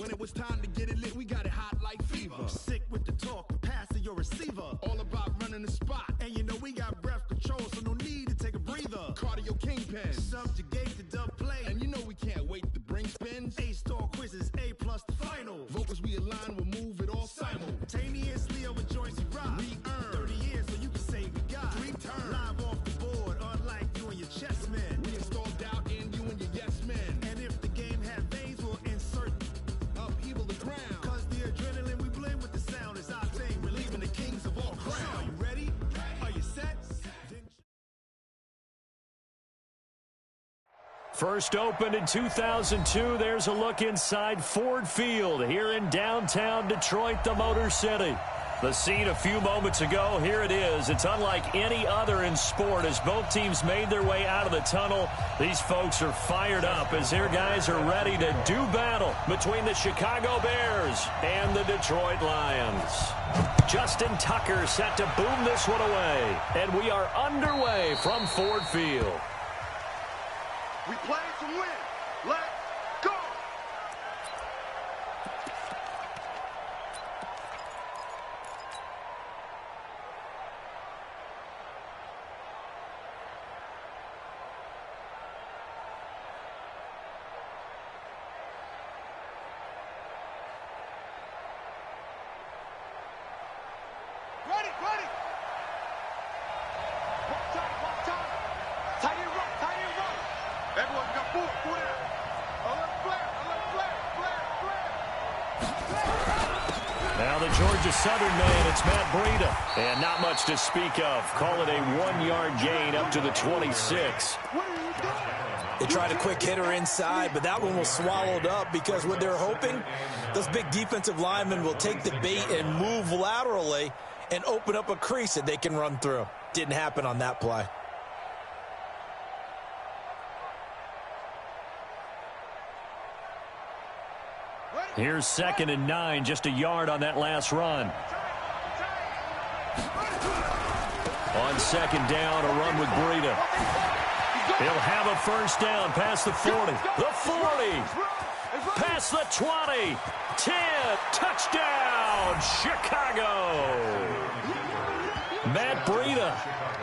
When it was time to get it lit, we got it hot like fever. Sick with the talk, pass to your receiver. All about running the spot. And you know we got breath control, so no need to take a breather. Cardio kingpin. Subjugate the dub play. And you know we can't wait to bring spins. A-star quizzes, A+ the final. Vocals we align, we'll move it all simultaneously over joints we rock. We earn 30 years, so you can say we got 3 turns. Live off the board, unlike you and your chess men. We install doubt in you and your yes men. And if the game had veins, we'll insert upheaval the ground. Cause the adrenaline we blend with the sound is our thing. Relieving the kings of all crowns. So are you ready? Are you set? First opened in 2002, there's a look inside Ford Field here in downtown Detroit, the Motor City. The scene a few moments ago, here it is. It's unlike any other in sport as both teams made their way out of the tunnel. These folks are fired up as their guys are ready to do battle between the Chicago Bears and the Detroit Lions. Justin Tucker set to boom this one away. And we are underway from Ford Field. We play to win. Let's go. Ready. One time. Tie it right. Everyone got four down. Now the Georgia Southern man, it's Matt Breida. And not much to speak of. Call it a 1-yard gain up to the 26. They tried a quick hitter inside, but that one was swallowed up because what they're hoping, those big defensive linemen will take the bait and move laterally and open up a crease that they can run through. Didn't happen on that play. Here's 2nd and 9, just a yard on that last run. On 2nd down, a run with Breida. He'll have a first down past the 40. The 40. Past the 20. 10. Touchdown, Chicago. Matt Breida,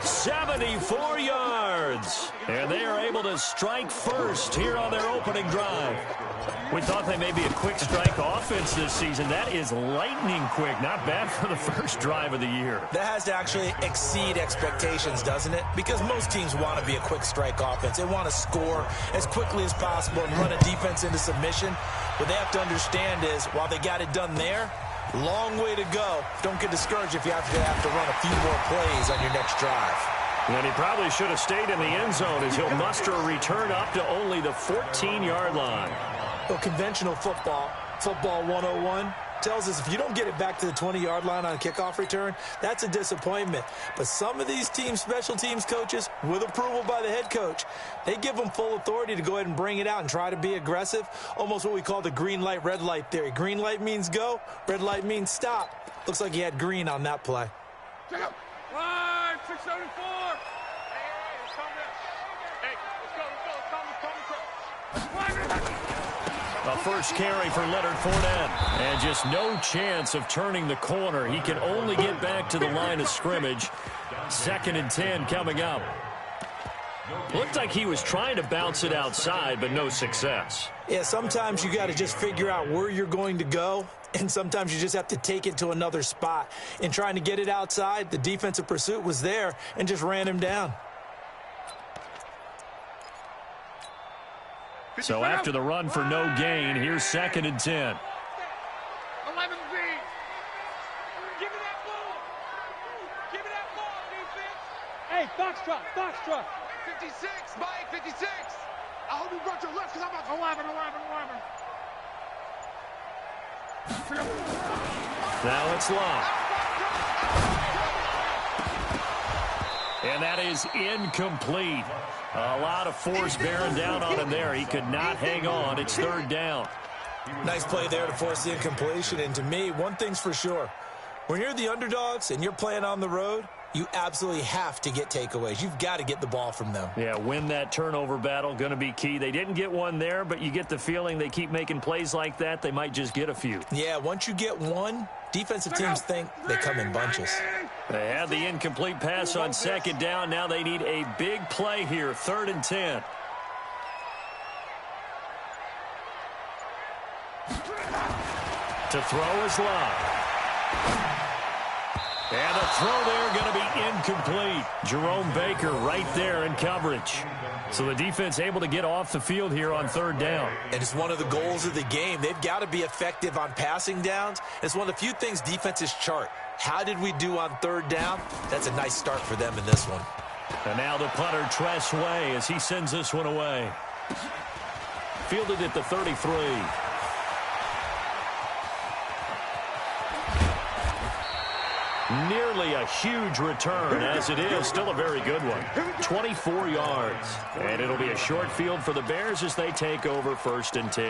74 yards. And they are able to strike first here on their opening drive. We thought they may be a quick strike offense this season. That is lightning quick. Not bad for the first drive of the year. That has to actually exceed expectations, doesn't it? Because most teams want to be a quick strike offense. They want to score as quickly as possible and run a defense into submission. What they have to understand is, while they got it done there, long way to go. Don't get discouraged if you have to run a few more plays on your next drive. And he probably should have stayed in the end zone as he'll muster a return up to only the 14-yard line. Well, conventional football 101, tells us if you don't get it back to the 20-yard line on a kickoff return, that's a disappointment. But some of these teams, special teams coaches, with approval by the head coach, they give them full authority to go ahead and bring it out and try to be aggressive, almost what we call the green light, red light theory. Green light means go, red light means stop. Looks like he had green on that play. Check out. Line 674. A first carry for Leonard Fournette. And just no chance of turning the corner. He can only get back to the line of scrimmage. 2nd and 10 coming up. Looked like he was trying to bounce it outside, but no success. Yeah, sometimes you got to just figure out where you're going to go, and sometimes you just have to take it to another spot. In trying to get it outside, the defensive pursuit was there and just ran him down. So after the run for no gain, here's 2nd and 10. 11 Z. Give me that ball. Give me that ball, defense. Hey, Foxtrot. 56, Mike, 56. I hope you brought your left because I'm about 11. Now it's locked. And that is incomplete. A lot of force bearing down on him there. He could not hang on. It's 3rd down. Nice play there to force the incompletion. And to me, one thing's for sure. When you're the underdogs and you're playing on the road, you absolutely have to get takeaways. You've got to get the ball from them. Yeah, win that turnover battle, going to be key. They didn't get one there, but you get the feeling they keep making plays like that, they might just get a few. Yeah, once you get one, defensive teams think they come in bunches. They had the incomplete pass on second down. Now they need a big play here, 3rd and 10. To throw is Love. And the throw there going to be incomplete. Jerome Baker right there in coverage. So the defense able to get off the field here on 3rd down. And it's one of the goals of the game. They've got to be effective on passing downs. It's one of the few things defenses chart. How did we do on 3rd down? That's a nice start for them in this one. And now the punter, Tress Way, as he sends this one away. Fielded at the 33. Nearly a huge return, as it is still a very good one. 24 yards. And it'll be a short field for the Bears as they take over 1st and 10.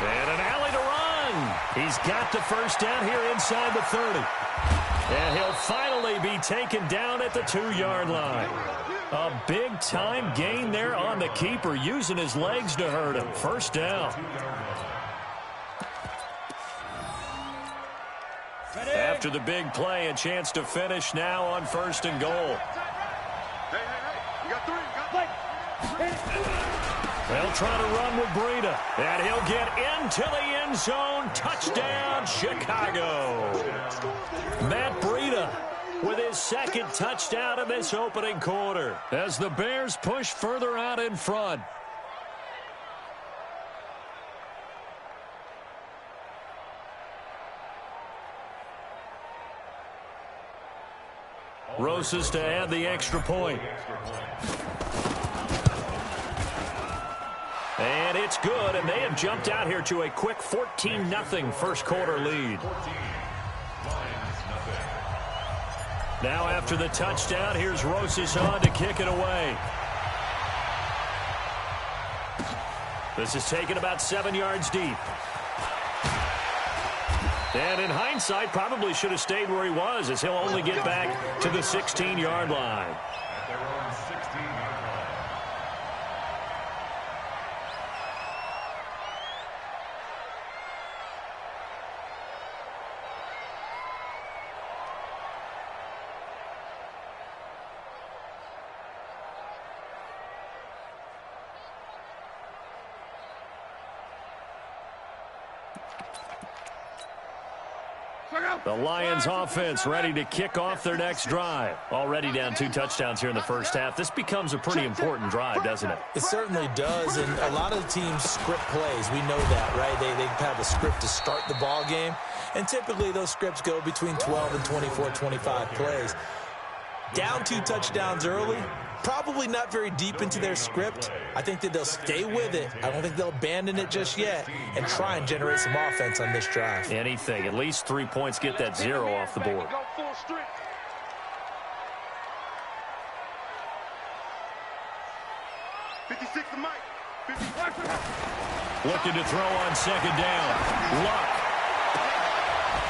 And an alley to run. He's got the first down here inside the 30. And he'll finally be taken down at the 2-yard line. A big-time gain there on the keeper, using his legs to hurt him. 1st down. After the big play, a chance to finish now on 1st and goal. Hey, you got 3. They'll try to run with Breida. And he'll get into the end zone. Touchdown, Chicago. Matt Breida with his 2nd touchdown in this opening quarter as the Bears push further out in front. Rosas to add the extra point. And it's good, and they have jumped out here to a quick 14-0 first quarter lead. Now after the touchdown, here's Rosas on to kick it away. This is taken about 7 yards deep. And in hindsight, probably should have stayed where he was, as he'll only get back to the 16-yard line. The Lions offense ready to kick off their next drive. Already down 2 touchdowns here in the first half. This becomes a pretty important drive, doesn't it? It certainly does, and a lot of the teams script plays. We know that, right? They have a script to start the ball game, and typically those scripts go between 12 and 24, 25 plays. Down 2 touchdowns early, probably not very deep into their script. I think that they'll stay with it. I don't think they'll abandon it just yet and try and generate some offense on this drive. Anything. At least 3 points, get that 0 off the board. Looking to throw on second down. Luck.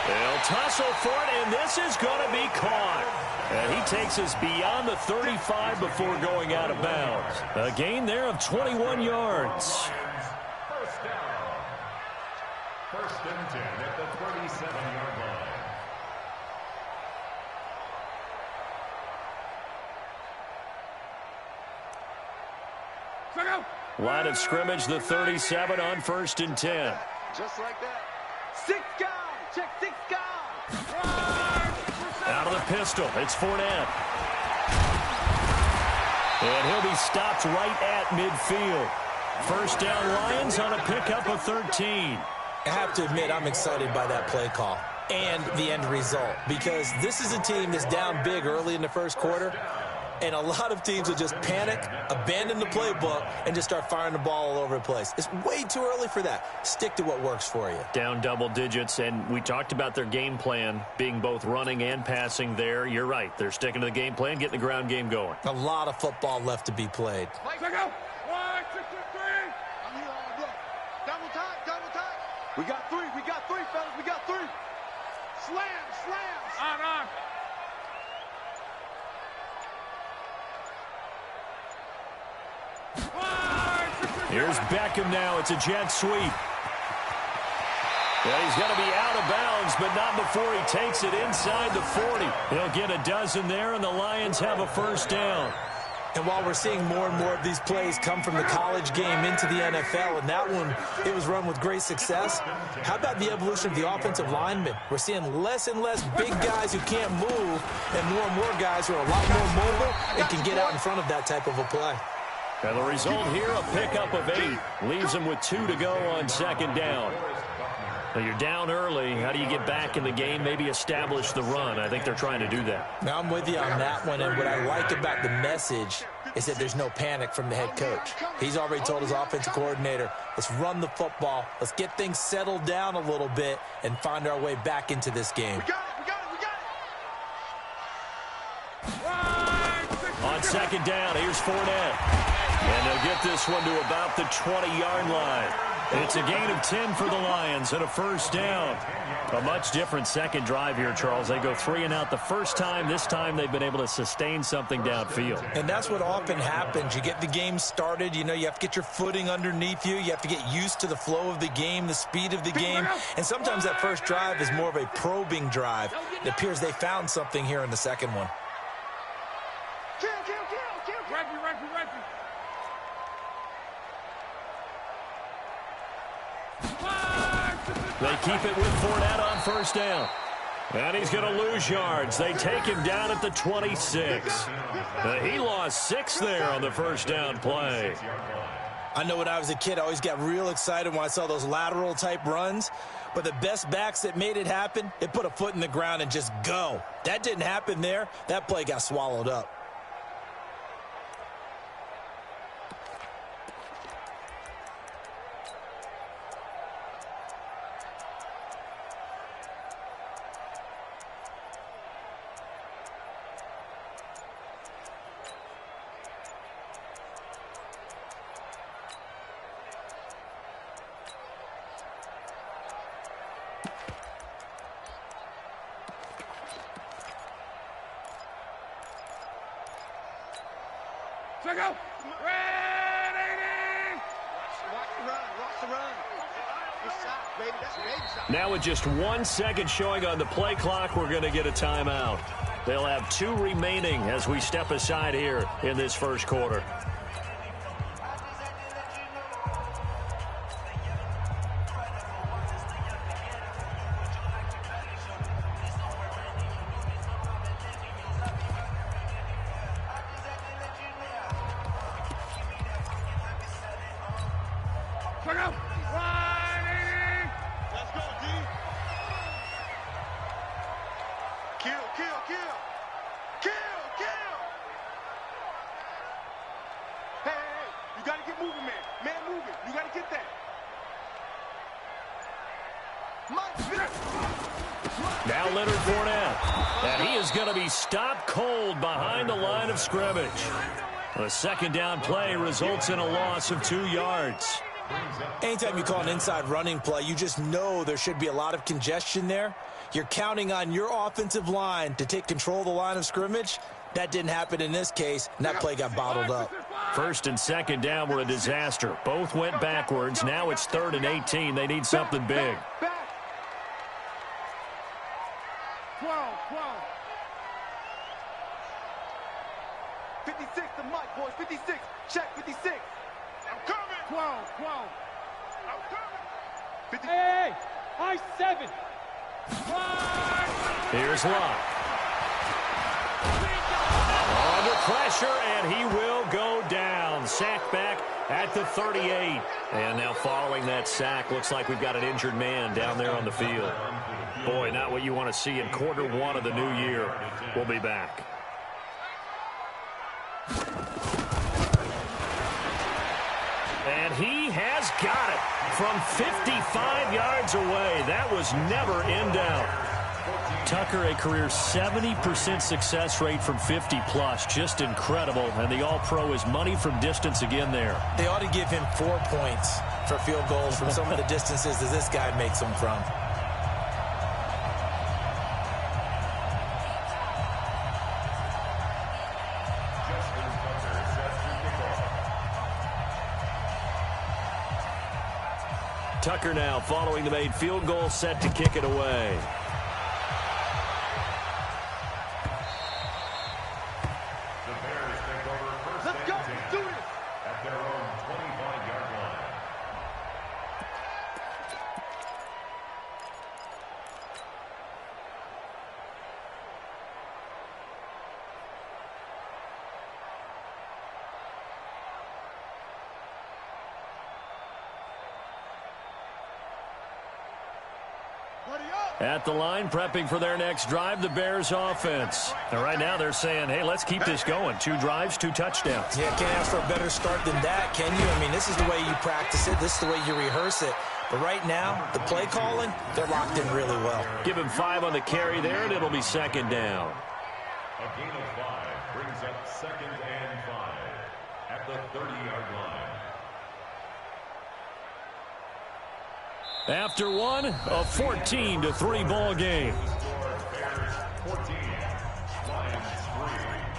They'll tussle for it, and this is going to be caught. And he takes us beyond the 35 before going out of bounds. A gain there of 21 yards. First down. 1st and 10 at the 37-yard line. Line of scrimmage, the 37 on 1st and 10. Just like that. 6 guys. Check 6 guys. Out of the pistol, it's Fournette. And he'll be stopped right at midfield. 1st down Lions on a pickup of 13. I have to admit, I'm excited by that play call and the end result, because this is a team that's down big early in the first quarter. And a lot of teams will just panic, abandon the playbook, and just start firing the ball all over the place. It's way too early for that. Stick to what works for you. Down double digits, and we talked about their game plan being both running and passing there. You're right. They're sticking to the game plan, getting the ground game going. A lot of football left to be played. Let's go. 1, 2, 3. I'm here all day. Double time, double time. We got three, fellas. We got three. Slams. On. Here's Beckham now. It's a jet sweep. Well, he's going to be out of bounds, but not before he takes it inside the 40. He'll get a dozen there, and the Lions have a first down. And while we're seeing more and more of these plays come from the college game into the NFL, and that one, it was run with great success, how about the evolution of the offensive linemen? We're seeing less and less big guys who can't move, and more guys who are a lot more mobile and can get out in front of that type of a play. And the result here, a pickup of 8. Leaves them with 2 to go on second down. Now you're down early. How do you get back in the game, maybe establish the run? I think they're trying to do that. Now I'm with you on that one, and what I like about the message is that there's no panic from the head coach. He's already told his offensive coordinator, let's run the football, let's get things settled down a little bit and find our way back into this game. We got it. On second down, here's Fournette. And they'll get this one to about the 20-yard line. It's a gain of 10 for the Lions and a first down. A much different second drive here, Charles. They go 3 and out the first time. This time they've been able to sustain something downfield. And that's what often happens. You get the game started. You know, you have to get your footing underneath you. You have to get used to the flow of the game, the speed of the game. And sometimes that first drive is more of a probing drive. It appears they found something here in the second one. Kill. Reggie. They keep it with Fournette on first down. And he's going to lose yards. They take him down at the 26. He lost 6 there on the first down play. I know when I was a kid, I always got real excited when I saw those lateral-type runs. But the best backs that made it happen, they put a foot in the ground and just go. That didn't happen there. That play got swallowed up. Let's go. Watch the run. Good shot, baby. That's a baby shot. Now with just 1 second showing on the play clock, we're going to get a timeout. They'll have 2 remaining as we step aside here in this first quarter. Now Leonard Fournette. And he is going to be stopped cold behind the line of scrimmage. A second down play results in a loss of 2 yards. Anytime you call an inside running play, you just know there should be a lot of congestion there. You're counting on your offensive line to take control of the line of scrimmage. That didn't happen in this case, and that play got bottled up. First and second down were a disaster. Both went backwards. Now it's 3rd and 18. They need something big. 12. 56 to Mike, boys. 56. Check 56. I'm coming. 12. I'm coming. 56. Hey, high 7. Here's Locke. Under pressure, and he will go down. Sack back at the 38. And now following that sack, looks like we've got an injured man down there on the field. Boy, not what you want to see in quarter 1 of the new year. We'll be back. And he has got it from 55 yards away. That was never in doubt. Tucker, a career 70% success rate from 50-plus. Just incredible. And the All-Pro is money from distance again there. They ought to give him 4 points for field goals from some of the distances that this guy makes them from. Tucker now following the made field goal, set to kick it away. Let's go. Let's do this. At their own 25-yard line. At the line, prepping for their next drive, the Bears offense. And right now they're saying, hey, let's keep this going. 2 drives, 2 touchdowns. Yeah, can't ask for a better start than that, can you? I mean, this is the way you practice it. This is the way you rehearse it. But right now, the play calling, they're locked in really well. Give him 5 on the carry there, and it'll be second down. A gain of 5 brings up 2nd and 5 at the 30-yard line. After one, a 14-3 ball game. Bears 14, Lions 3.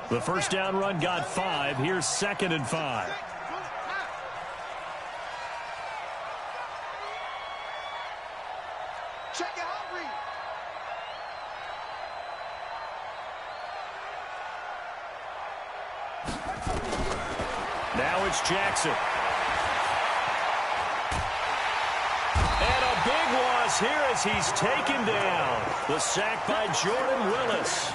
The first down run got 5. Here's 2nd and 5. Check it out, Reed. Now it's Jackson. And a big loss here as he's taken down. The sack by Jordan Willis.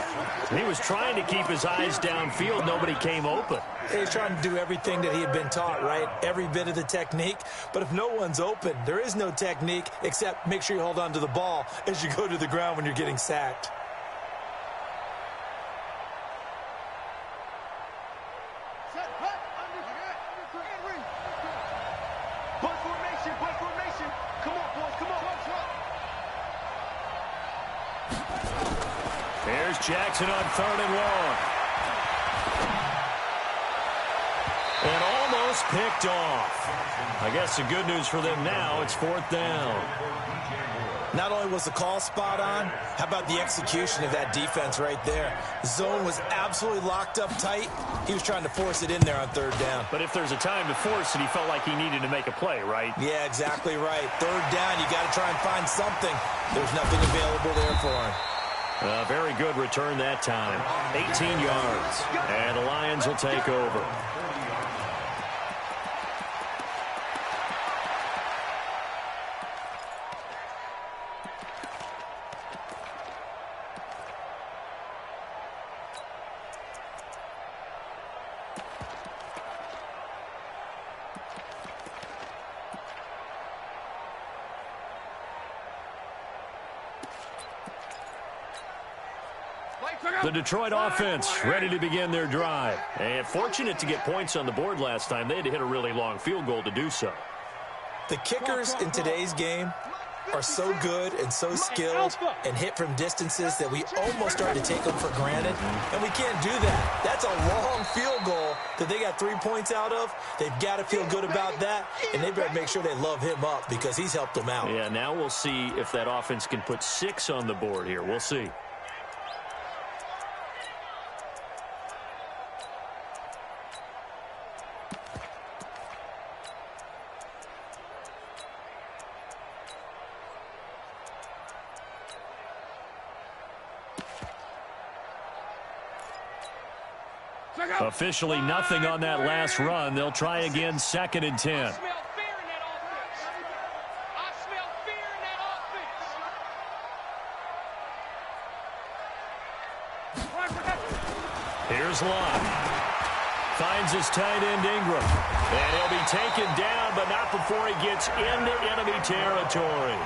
He was trying to keep his eyes downfield. Nobody came open. He's trying to do everything that he had been taught, right? Every bit of the technique. But if no one's open, there is no technique except make sure you hold on to the ball as you go to the ground when you're getting sacked. Butt formation, butt formation. Come on, boys, come on. There's Jackson on 3rd and long. And almost picked off. I guess the good news for them now, it's 4th down. Not only was the call spot on, how about the execution of that defense right there? Zone was absolutely locked up tight. He was trying to force it in there on 3rd down. But if there's a time to force it, he felt like he needed to make a play, right? Yeah, exactly right. 3rd down, you got to try and find something. There's nothing available there for him. A very good return that time. 18 yards. And the Lions will take over. The Detroit offense ready to begin their drive. And fortunate to get points on the board last time. They had to hit a really long field goal to do so. The kickers in today's game are so good and so skilled and hit from distances that we almost start to take them for granted. And we can't do that. That's a long field goal that they got 3 points out of. They've got to feel good about that, and they better make sure they love him up because he's helped them out. Yeah, now we'll see if that offense can put 6 on the board here. We'll see. Officially nothing on that last run. They'll try again, 2nd and 10. I smell fear in that offense. I smell fear in that offense. Here's Luck. Finds his tight end, Ingram. And he'll be taken down, but not before he gets into enemy territory.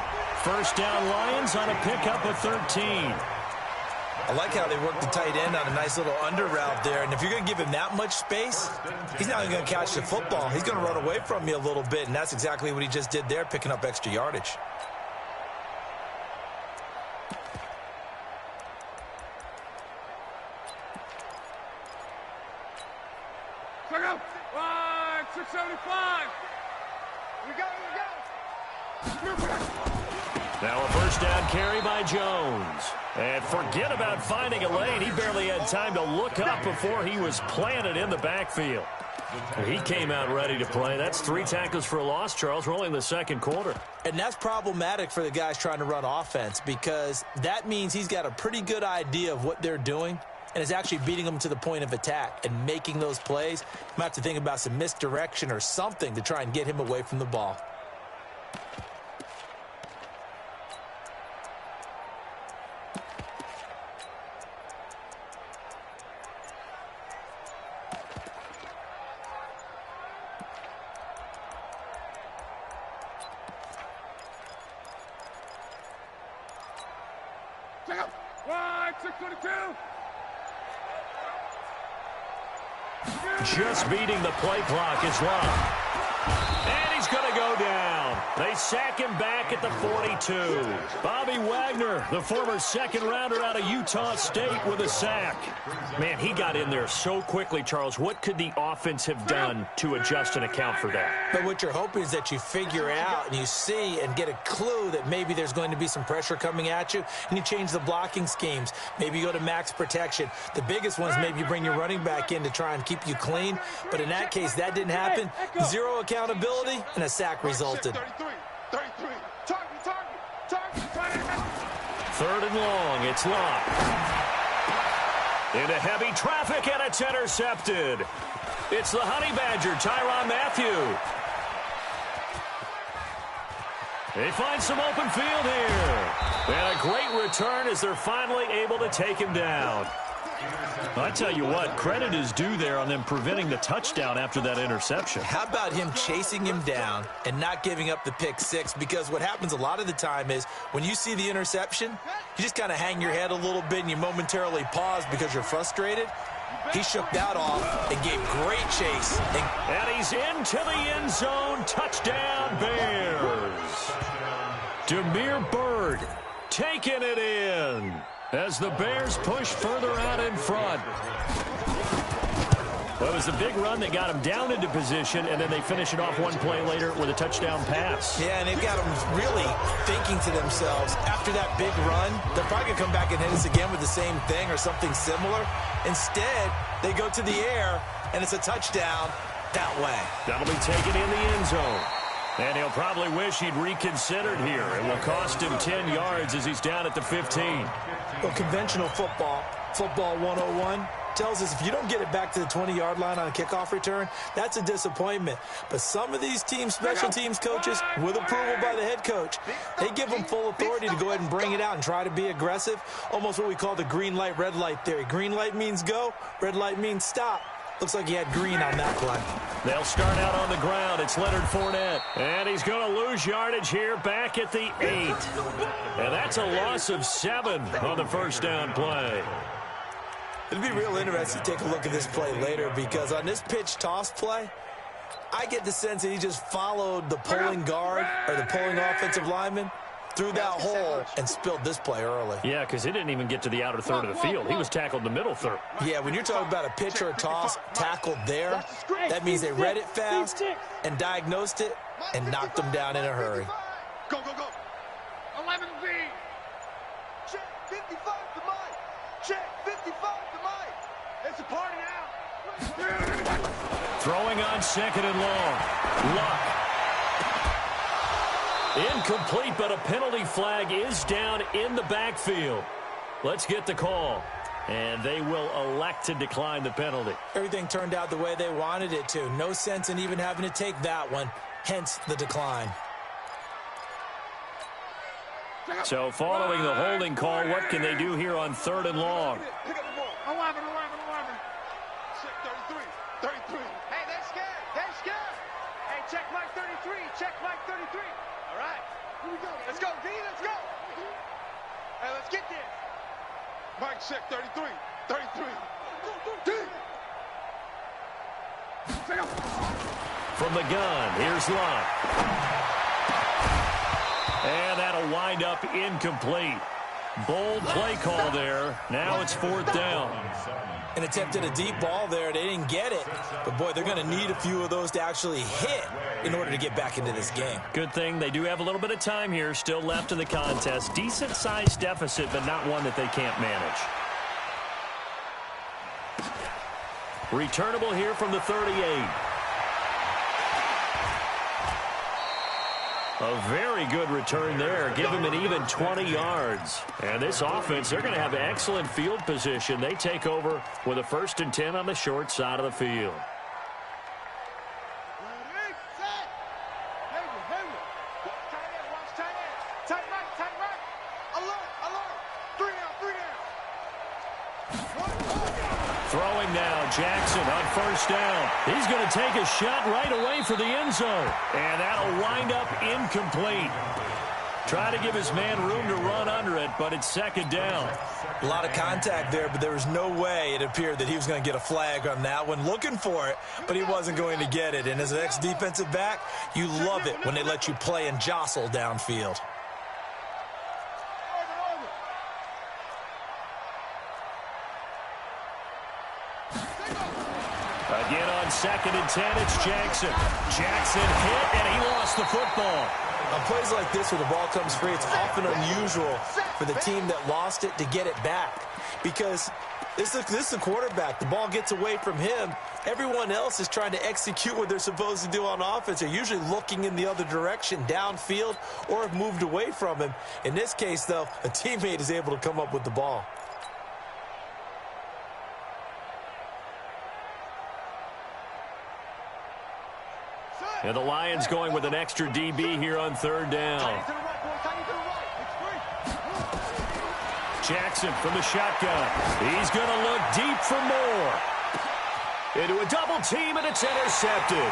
First down, Lions on a pickup of 13. I like how they work the tight end on a nice little under route there. And if you're going to give him that much space, he's not even going to catch the football. He's going to run away from you a little bit, and that's exactly what he just did there, picking up extra yardage. Check out. 675. We go. Now a first down carry by Jones. And forget about finding a lane. He barely had time to look up before he was planted in the backfield. He came out ready to play. That's 3 tackles for a loss, Charles. We're only in the second quarter. And that's problematic for the guys trying to run offense because that means he's got a pretty good idea of what they're doing and is actually beating them to the point of attack and making those plays. You might have to think about some misdirection or something to try and get him away from the ball. Check out. 622. Just beating the play clock is Luck. And he's going to go down. They sack him back at the 42. Bobby Wagner, the former second-rounder out of Utah State with a sack. Man, he got in there so quickly, Charles. What could the offense have done to adjust and account for that? But what you're hoping is that you figure out and you see and get a clue that maybe there's going to be some pressure coming at you, and you change the blocking schemes. Maybe you go to max protection. The biggest one is maybe you bring your running back in to try and keep you clean. But in that case, that didn't happen. Zero accountability, and a sack resulted. 33. Target. Third and long. It's Luck. Into heavy traffic, and it's intercepted. It's the Honey Badger, Tyrann Mathieu. They find some open field here. And a great return as they're finally able to take him down. I tell you what, credit is due there on them preventing the touchdown after that interception. How about him chasing him down and not giving up the pick six? Because what happens a lot of the time is when you see the interception, you just kind of hang your head a little bit and you momentarily pause because you're frustrated. He shook that off and gave great chase. And he's into the end zone. Touchdown, Bears. Demir Bird taking it in as the Bears push further out in front. Well, it was the big run that got him down into position, and then they finish it off one play later with a touchdown pass. Yeah, and they've got them really thinking to themselves, after that big run, they're probably going to come back and hit us again with the same thing or something similar. Instead, they go to the air, and it's a touchdown that way. That'll be taken in the end zone. And he'll probably wish he'd reconsidered here. It will cost him 10 yards as he's down at the 15. Well, conventional football 101, tells us if you don't get it back to the 20-yard line on a kickoff return, that's a disappointment. But some of these teams, special teams coaches, with approval by the head coach, they give them full authority to go ahead and bring it out and try to be aggressive, almost what we call the green light, red light theory. Green light means go, red light means stop. Looks like he had green on that play. They'll start out on the ground. It's Leonard Fournette. And he's going to lose yardage here back at the 8. And that's a loss of 7 on the first down play. It'd be real interesting to take a look at this play later because on this pitch toss play, I get the sense that he just followed the pulling guard or the pulling offensive lineman through that hole and spilled this play early. Yeah, because he didn't even get to the outer third of the field. He was tackled in the middle third. Yeah, when you're talking about a pitch or a toss tackled there, that means they read it fast and diagnosed it and knocked them down in a hurry. Go. 11B. Check 55 to Mike. Check 55 to Mike. It's a party now. Throwing on second and long. Luck. Incomplete, but a penalty flag is down in the backfield. Let's get the call. And they will elect to decline the penalty. Everything turned out the way they wanted it to. No sense in even having to take that one, hence the decline. So following the holding call, what can they do here on third and long? 11. 33. Hey, they're scared. They're scared. Hey, check Mike 33. Check Mike 33. All right. Here we go. Let's go, D. Let's go. Hey, let's get this. Mike, check 33. 33. D. From the gun, here's Lott. And that'll wind up incomplete. Bold play call there. Now it's 4th down. And attempted a deep ball there. They didn't get it. But, boy, they're going to need a few of those to actually hit in order to get back into this game. Good thing they do have a little bit of time here still left in the contest. Decent-sized deficit, but not one that they can't manage. Returnable here from the 38. A very good return there. Give him an even 20 yards. And this offense, they're going to have excellent field position. They take over with a 1st and 10 on the short side of the field. Ready, set. Hammer. Tight end, watch tight end. Tight right. Alert. 3 down. Throwing now, Jackson on 1st down. He's going to take a shot right away for the end zone. And that'll wind up incomplete. Try to give his man room to run under it, but it's 2nd down. A lot of contact there, but there was no way it appeared that he was going to get a flag on that one. Looking for it, but he wasn't going to get it. And as an ex-defensive back, you love it when they let you play and jostle downfield. Again on 2nd and 10, it's Jackson. Jackson hit, and he lost the football. On plays like this where the ball comes free, it's often unusual for the team that lost it to get it back. Because this is a quarterback. The ball gets away from him. Everyone else is trying to execute what they're supposed to do on offense. They're usually looking in the other direction, downfield, or have moved away from him. In this case, though, a teammate is able to come up with the ball. And the Lions going with an extra DB here on 3rd down. Jackson from the shotgun. He's going to look deep for more. Into a double team, and it's intercepted.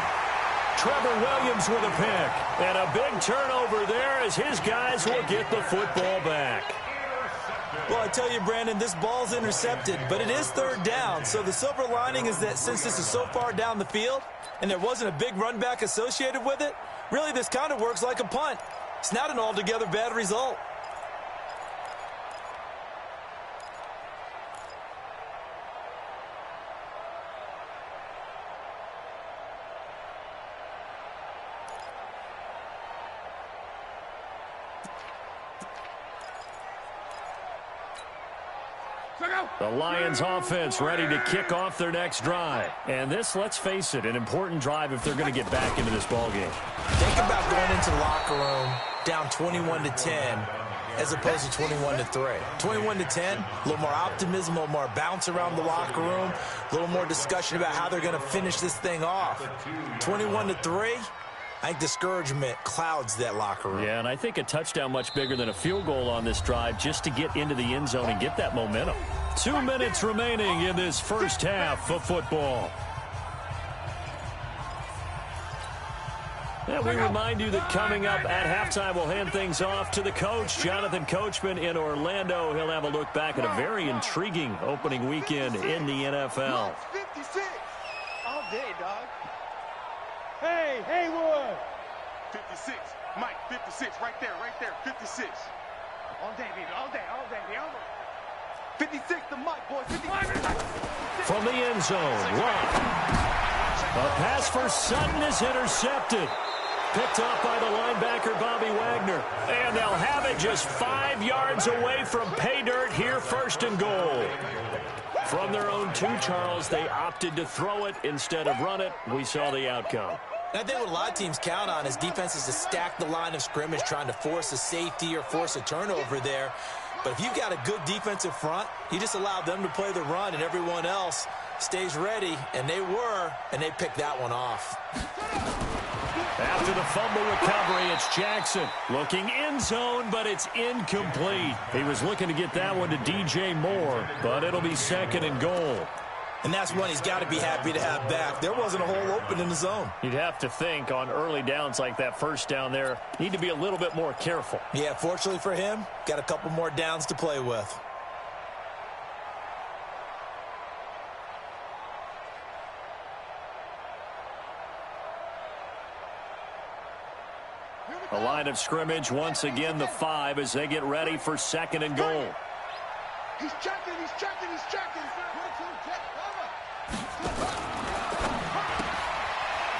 Trevor Williams with a pick. And a big turnover there as his guys will get the football back. Well, I tell you, Brandon, this ball's intercepted, but it is 3rd down. So the silver lining is that since this is so far down the field and there wasn't a big run back associated with it, really this kind of works like a punt. It's not an altogether bad result. The Lions offense ready to kick off their next drive. And this, let's face it, an important drive if they're going to get back into this ballgame. Think about going into the locker room down 21-10 as opposed to 21-3. 21-10, a little more optimism, a little more bounce around the locker room, a little more discussion about how they're going to finish this thing off. 21-3, I think discouragement clouds that locker room. Yeah, and I think a touchdown much bigger than a field goal on this drive just to get into the end zone and get that momentum. 2 minutes remaining in this first half of football. And we remind you that coming up at halftime, we'll hand things off to the coach, Jonathan Coachman in Orlando. He'll have a look back at a very intriguing opening weekend in the NFL. 56. All day, dog. Hey, Haywood. 56. Mike, 56. Right there. 56. All day, baby. All day. The over. 56 to Mike, boys. 56. From the end zone, Lott. A pass for Sutton is intercepted. Picked off by the linebacker, Bobby Wagner. And they'll have it just 5 yards away from pay dirt here, 1st and goal. From their own 2, Charles, they opted to throw it instead of run it. We saw the outcome. And I think what a lot of teams count on is defenses to stack the line of scrimmage, trying to force a safety or force a turnover there. But if you've got a good defensive front, you just allow them to play the run and everyone else stays ready, and they picked that one off. After the fumble recovery, it's Jackson looking end zone, but it's incomplete. He was looking to get that one to DJ Moore, but it'll be 2nd and goal. And that's one he's got to be happy to have back. There wasn't a hole open in the zone. You'd have to think on early downs like that first down there, need to be a little bit more careful. Yeah, fortunately for him, got a couple more downs to play with. The line of scrimmage, once again, the 5 as they get ready for 2nd and goal. He's checking, he's checking, he's checking.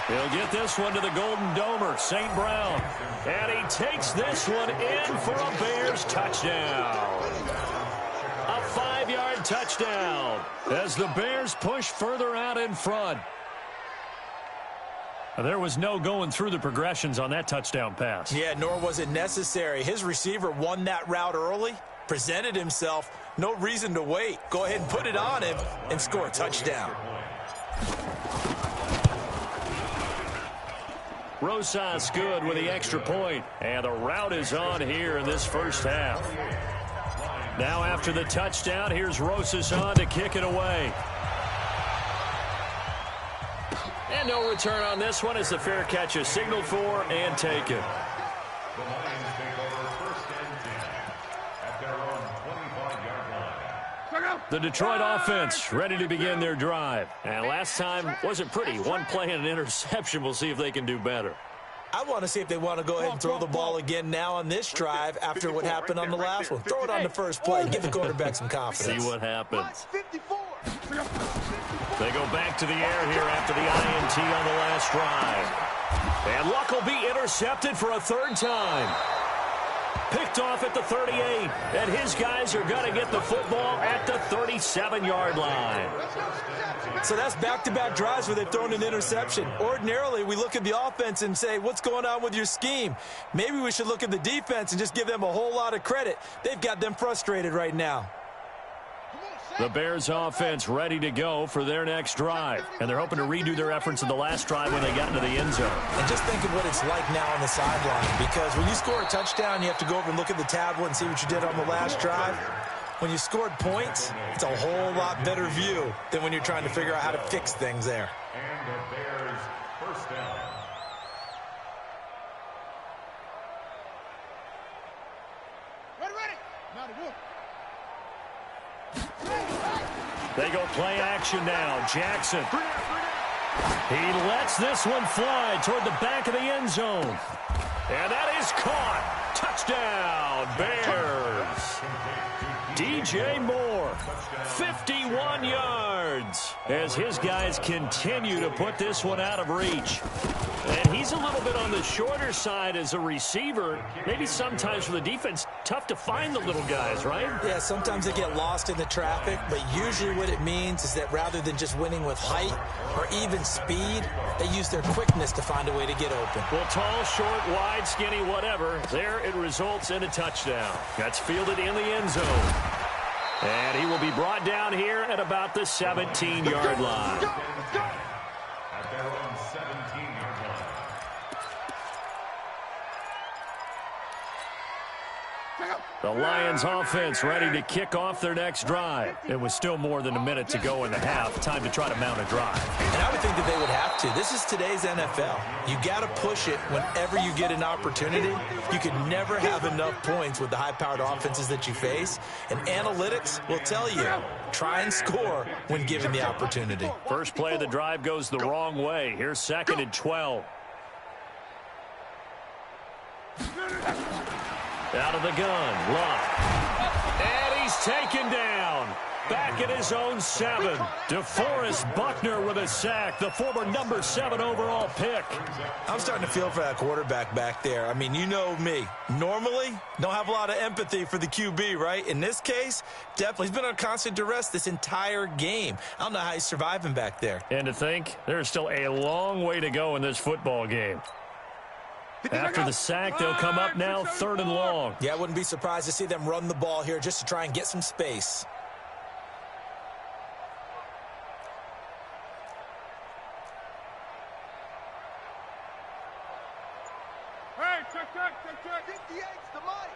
He'll get this one to the Golden Domer, St. Brown. And he takes this one in for a Bears touchdown. A 5-yard touchdown as the Bears push further out in front. There was no going through the progressions on that touchdown pass. Yeah, nor was it necessary. His receiver won that route early, presented himself, no reason to wait. Go ahead and put it on him and score a touchdown. Rosas good with the extra point. And the route is on here in this first half. Now after the touchdown, here's Rosas on to kick it away. And no return on this one as the fair catch is signaled for and taken. The Lions take over 1st and 10 at their own 25-yard line. The Detroit offense ready to begin their drive. And last time wasn't pretty. One play and an interception. We'll see if they can do better. I want to see if they want to go ahead and throw the ball again now on this drive after what happened on the last one. Throw it on the first play. Give the quarterback some confidence. See what happens. They go back to the air here after the INT on the last drive. And Luck will be intercepted for a 3rd time. Picked off at the 38. And his guys are going to get the football at the 37-yard line. So that's back-to-back drives where they've thrown an interception. Ordinarily, we look at the offense and say, what's going on with your scheme? Maybe we should look at the defense and just give them a whole lot of credit. They've got them frustrated right now. The Bears offense ready to go for their next drive. And they're hoping to redo their efforts in the last drive when they got into the end zone. And just think of what it's like now on the sideline. Because when you score a touchdown, you have to go over and look at the tablet and see what you did on the last drive. When you scored points, it's a whole lot better view than when you're trying to figure out how to fix things there. And the Bears 1st down. Ready. Now the wolf. They go play action now. Jackson. He lets this one fly toward the back of the end zone. And that is caught. Touchdown, Bears. DJ Moore, 51 yards, as his guys continue to put this one out of reach. And he's a little bit on the shorter side as a receiver. Maybe sometimes for the defense, tough to find the little guys, right? Yeah, sometimes they get lost in the traffic, but usually what it means is that rather than just winning with height or even speed, they use their quickness to find a way to get open. Well, tall, short, wide, skinny, whatever. There it results in a touchdown. That's fielded in the end zone. And he will be brought down here at about the 17-yard line. At their own 17-yard line. The Lions offense ready to kick off their next drive. It was still more than a minute to go in the half. Time to try to mount a drive. And I would think that they would have to. This is today's NFL. You got to push it whenever you get an opportunity. You could never have enough points with the high-powered offenses that you face. And analytics will tell you, try and score when given the opportunity. First play of the drive goes the wrong way. Here's 2nd and 12. Out of the gun, Luck. And he's taken down. Back at his own 7. DeForest Buckner with a sack, the former number 7 overall pick. I'm starting to feel for that quarterback back there. I mean, you know me. Normally, don't have a lot of empathy for the QB, right? In this case, definitely. He's been on constant duress this entire game. I don't know how he's surviving back there. And to think, there's still a long way to go in this football game. After the sack, they'll come up now 3rd and long. Yeah, I wouldn't be surprised to see them run the ball here just to try and get some space. Hey, check. 58's the money.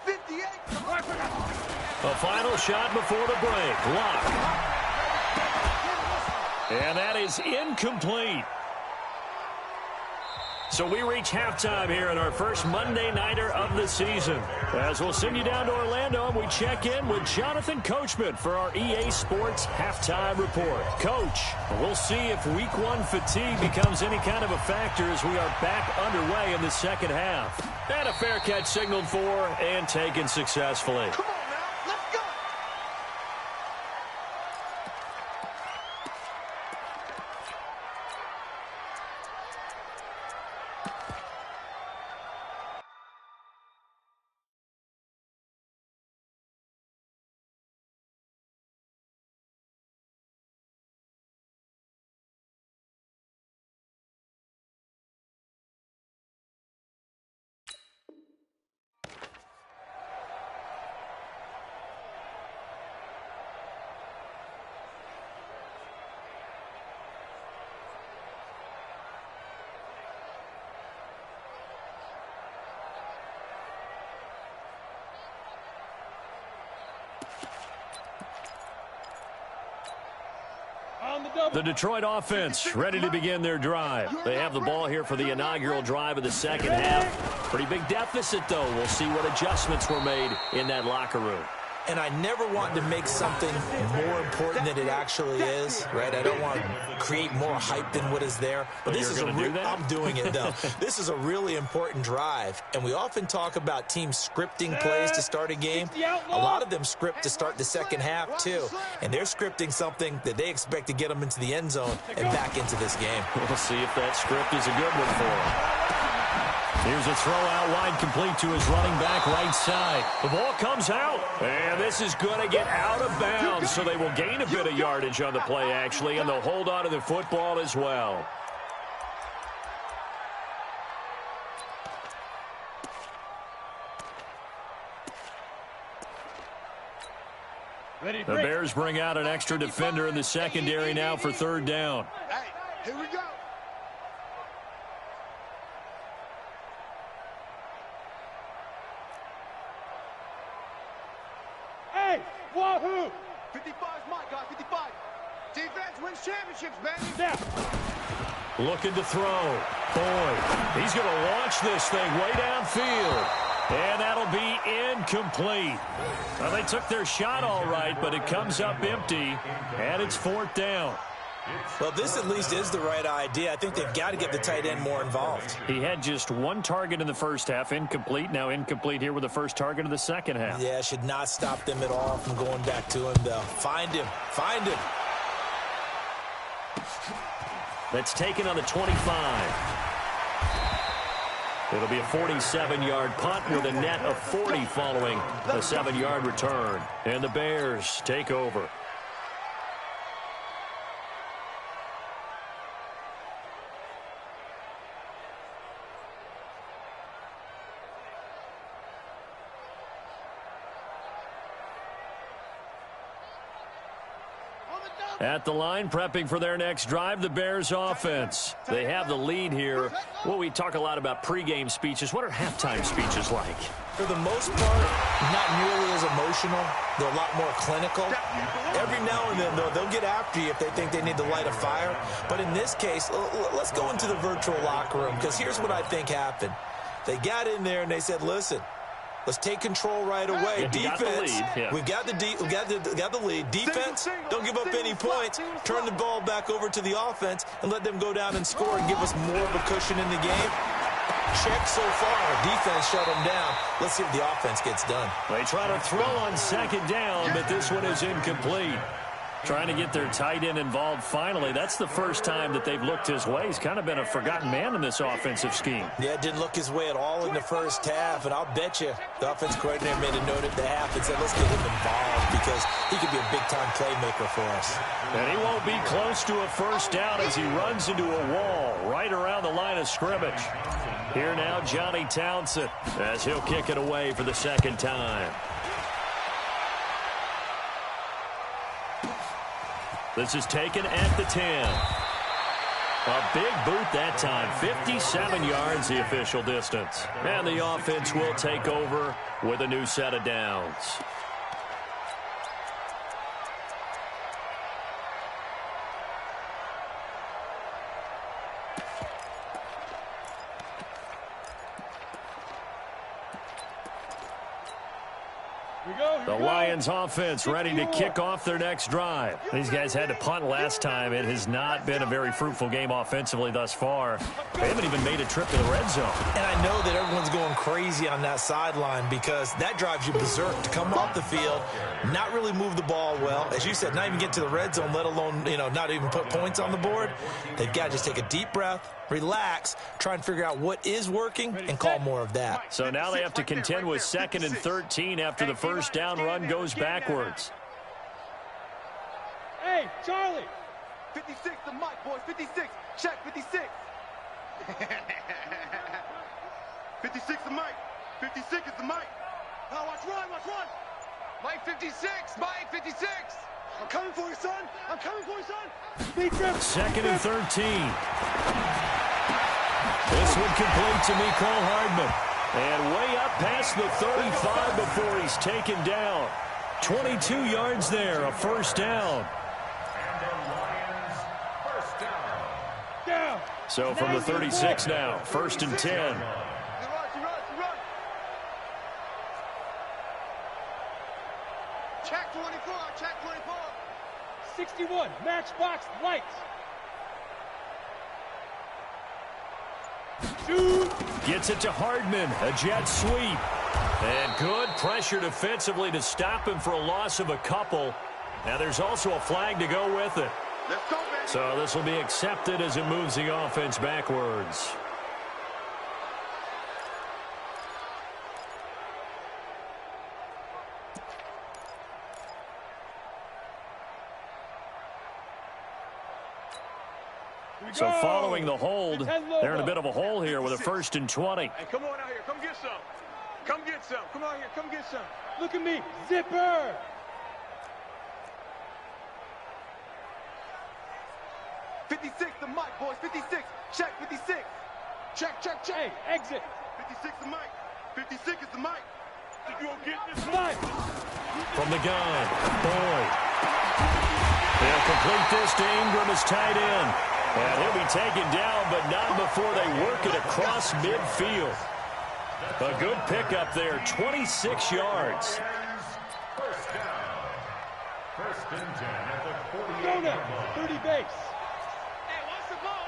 58's the money. A final shot before the break. Luck. And that is incomplete. So we reach halftime here in our first Monday Nighter of the season. As we'll send you down to Orlando, and we check in with Jonathan Coachman for our EA Sports Halftime Report. Coach, we'll see if Week 1 fatigue becomes any kind of a factor as we are back underway in the second half. And a fair catch signaled for and taken successfully. Come on now, let's go! The Detroit offense ready to begin their drive. They have the ball here for the inaugural drive of the second half. Pretty big deficit, though. We'll see what adjustments were made in that locker room. And I never want to make something more important than it actually is, right? I don't want to create more hype than what is there. But this is I'm doing it, though. This is a really important drive. And we often talk about teams scripting plays to start a game. A lot of them script to start the second half, too. And they're scripting something that they expect to get them into the end zone and back into this game. We'll see if that script is a good one for them. Here's a throw out wide, complete to his running back right side. The ball comes out, and this is going to get out of bounds, so they will gain a bit of yardage on the play, actually, and they'll hold on to the football as well. Ready, the Bears bring out an extra defender in the secondary now for third down. Hey, here we go. Wahoo! 55 is my guy, 55. Defense wins championships, baby. Now. Looking to throw. Boyd, he's going to launch this thing way downfield. And that'll be incomplete. Well, they took their shot all right, but it comes up empty, and it's fourth down. Well, this at least is the right idea. I think they've got to get the tight end more involved. He had just one target in the first half, incomplete. Now incomplete here with the first target of the second half. Yeah, should not stop them at all from going back to him, though. Find him. Find him. That's taken on the 25. It'll be a 47-yard punt with a net of 40 following a 7-yard return. And the Bears take over. At the line, prepping for their next drive, the Bears offense. They have the lead here. Well, we talk a lot about pregame speeches. What are halftime speeches like? For the most part, not nearly as emotional. They're a lot more clinical. Every now and then, though, they'll get after you if they think they need to light a fire. But in this case, let's go into the virtual locker room, because here's what I think happened. They got in there and they said, listen, let's take control right away. Defense, we've got the lead. Defense, don't give up any points. Turn the ball back over to the offense and let them go down and score and give us more of a cushion in the game. Check so far. Defense shut them down. Let's see if the offense gets done. They try to throw on second down, but this one is incomplete. Trying to get their tight end involved finally. That's the first time that they've looked his way. He's kind of been a forgotten man in this offensive scheme. Yeah, it didn't look his way at all in the first half, and I'll bet you the offense coordinator made a note at the half and said, let's get him involved because he could be a big-time playmaker for us. And he won't be close to a first down as he runs into a wall right around the line of scrimmage. Here now, Johnny Townsend, as he'll kick it away for the second time. This is taken at the 10. A big boot that time. 57 yards, the official distance. And the offense will take over with a new set of downs. The Lions offense ready to kick off their next drive. These guys had to punt last time. It has not been a very fruitful game offensively thus far. They haven't even made a trip to the red zone. And I know that everyone's going crazy on that sideline because that drives you berserk to come off the field, not really move the ball well. As you said, not even get to the red zone, let alone, not even put points on the board. They've got to just take a deep breath, relax, try and figure out what is working, and call more of that. So now they have to contend with 2nd and 13 after the first down run goes backwards. Hey, Charlie. 56 to Mike, boys. 56. Check 56. 56 to Mike. 56 is the Mike. Now watch run. Mike 56. Mike 56. I'm coming for you, son. I'm coming for you, son. 2nd and 13. This one complete to Mecole Hardman. And way up past the 35 before he's taken down. 22 yards there, a first down. So from the 36 now, 1st and 10. He runs. Check 24. 61, matchbox lights. Shoot. Gets it to Hardman, a jet sweep. And good pressure defensively to stop him for a loss of a couple. Now there's also a flag to go with it. Let's go, baby. So this will be accepted as it moves the offense backwards. So following the hold, they're in a bit of a hole here with a 1st and 20. Hey, come on out here. Come get some. Come get some. Come out here. Come get some. Look at me. Zipper. 56 to Mike, boys. 56. Check 56. Check. Hey, exit. 56 to Mike. 56 is the Mike. You gonna get this? Mike. From the gun, Boyd. They'll complete this to Ingram as tight end. And he'll be taken down, but not before they work it across midfield. A good pickup there, 26 yards. First down. 1st and 10 at the 48. Go now. 30 base. Hey, watch the ball.